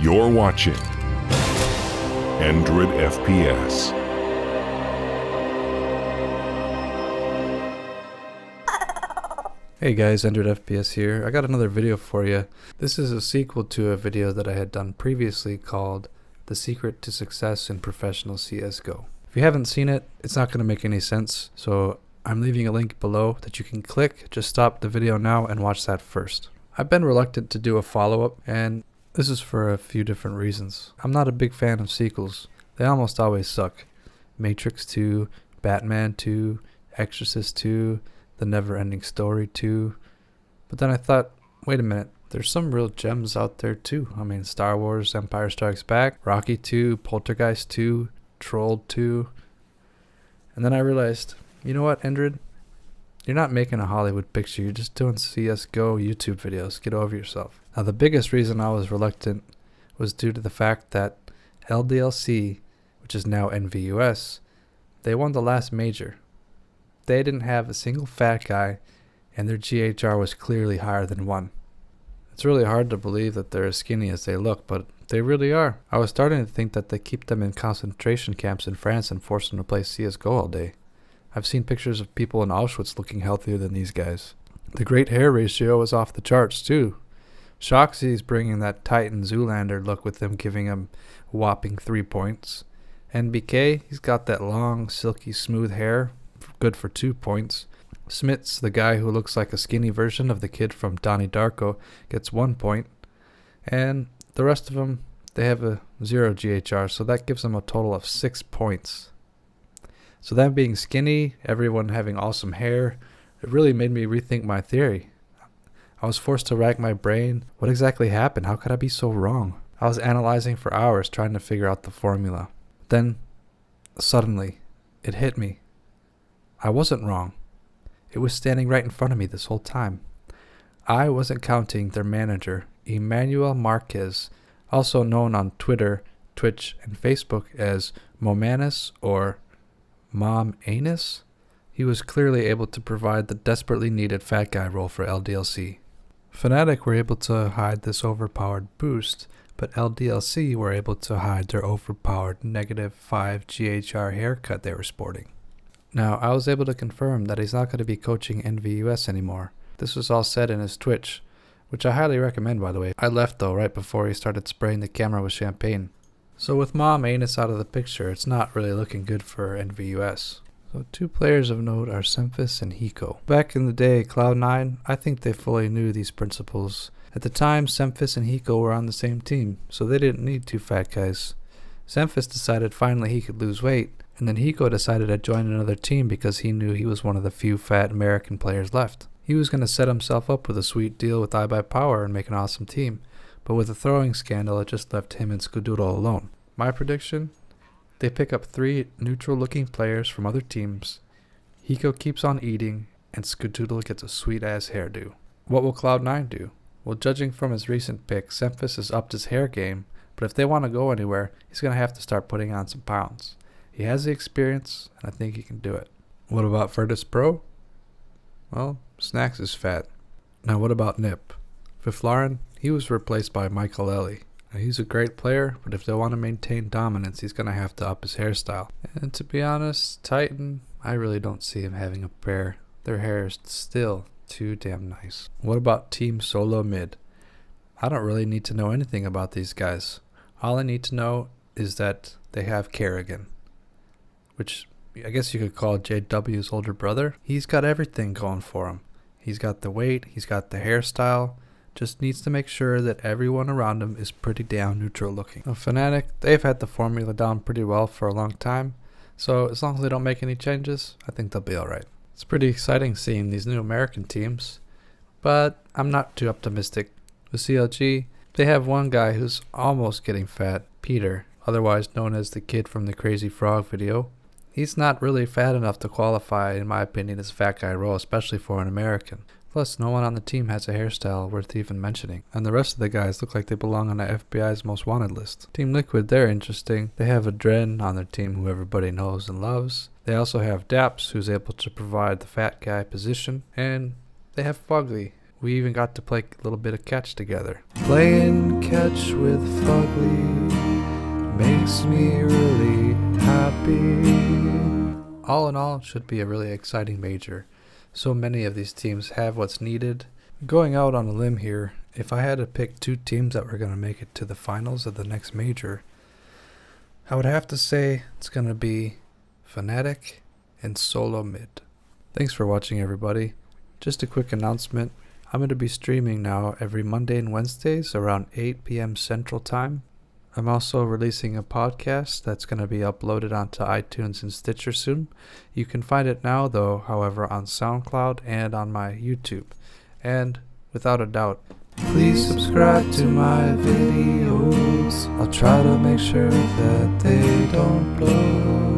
You're watching Android FPS. Hey guys, Android FPS here. I got another video for you. This is a sequel to a video that I had done previously called The Secret to Success in Professional CSGO. If you haven't seen it, it's not going to make any sense, so I'm leaving a link below that you can click. Just stop the video now and watch that first. I've been reluctant to do a follow-up, and this is for a few different reasons. I'm not a big fan of sequels. They almost always suck. Matrix 2, Batman 2, Exorcist 2, The Never-Ending Story 2. But then I thought, wait a minute, there's some real gems out there too. I mean, Star Wars, Empire Strikes Back, Rocky 2, Poltergeist 2, Troll 2. And then I realized, you know what, Android? You're not making a Hollywood picture, you're just doing CSGO YouTube videos. Get over yourself. Now, the biggest reason I was reluctant was due to the fact that LDLC, which is now NVUS, they won the last major. They didn't have a single fat guy, and their GHR was clearly higher than 1. It's really hard to believe that they're as skinny as they look, but they really are. I was starting to think that they keep them in concentration camps in France and force them to play CSGO all day. I've seen pictures of people in Auschwitz looking healthier than these guys. The great hair ratio is off the charts too. Shoxy's bringing that Titan Zoolander look with them giving him a whopping 3 points. NBK, he's got that long, silky, smooth hair, good for 2 points. Smits, the guy who looks like a skinny version of the kid from Donnie Darko, gets 1 point. And the rest of them, they have a 0 GHR, so that gives them a total of 6 points. So them being skinny, everyone having awesome hair, it really made me rethink my theory. I was forced to rack my brain. What exactly happened? How could I be so wrong? I was analyzing for hours trying to figure out the formula. Then, suddenly, it hit me. I wasn't wrong. It was standing right in front of me this whole time. I wasn't counting their manager, Emmanuel Marquez, also known on Twitter, Twitch, and Facebook as Momanus or Mom Anus. He was clearly able to provide the desperately needed fat guy role for LDLC. Fnatic were able to hide this overpowered boost, but LDLC were able to hide their overpowered -5 GHR haircut they were sporting. Now, I was able to confirm that he's not going to be coaching NVUS anymore. This was all said in his Twitch, which I highly recommend, by the way. I left though right before he started spraying the camera with champagne. So with Mom Anus out of the picture, it's not really looking good for NVUS. So 2 players of note are Semphis and Hiko. Back in the day, Cloud9, I think they fully knew these principles. At the time, Semphis and Hiko were on the same team, so they didn't need 2 fat guys. Semphis decided finally he could lose weight, and then Hiko decided to join another team because he knew he was one of the few fat American players left. He was going to set himself up with a sweet deal with iBuyPower and make an awesome team, but with the throwing scandal, it just left him and Scudoodle alone. My prediction? They pick up 3 neutral-looking players from other teams, Hiko keeps on eating, and Scudoodle gets a sweet-ass hairdo. What will Cloud9 do? Well, judging from his recent pick, Semphis has upped his hair game, but if they want to go anywhere, he's going to have to start putting on some pounds. He has the experience, and I think he can do it. What about Virtus Pro? Well, Snacks is fat. Now what about Nip? Fiflaren, he was replaced by Michael Ellie. Now, he's a great player, but if they want to maintain dominance, he's going to have to up his hairstyle. And to be honest, Titan, I really don't see him having a pair. Their hair is still too damn nice. What about Team Solo Mid? I don't really need to know anything about these guys. All I need to know is that they have Kerrigan, which I guess you could call JW's older brother. He's got everything going for him. He's got the weight, he's got the hairstyle, just needs to make sure that everyone around him is pretty damn neutral looking. Now, Fnatic, they've had the formula down pretty well for a long time, so as long as they don't make any changes, I think they'll be alright. It's pretty exciting seeing these new American teams, but I'm not too optimistic. With CLG, they have one guy who's almost getting fat, Peter, otherwise known as the kid from the Crazy Frog video. He's not really fat enough to qualify, in my opinion, as a fat guy role, especially for an American. Plus, no one on the team has a hairstyle worth even mentioning. And the rest of the guys look like they belong on the FBI's most wanted list. Team Liquid, they're interesting. They have a Dren on their team who everybody knows and loves. They also have Daps, who's able to provide the fat guy position. And they have Fugly, We even got to play a little bit of catch together. Playing catch with Fugly makes me really happy. All in all, it should be a really exciting major. So many of these teams have what's needed. Going out on a limb here, if I had to pick 2 teams that were going to make it to the finals of the next major, I would have to say it's going to be Fnatic and Solo Mid. Thanks for watching, everybody. Just a quick announcement. I'm going to be streaming now every Monday and Wednesdays around 8 p.m. Central Time. I'm also releasing a podcast that's going to be uploaded onto iTunes and Stitcher soon. You can find it now, though, however, on SoundCloud and on my YouTube. And, without a doubt, please subscribe to my videos. I'll try to make sure that they don't blow.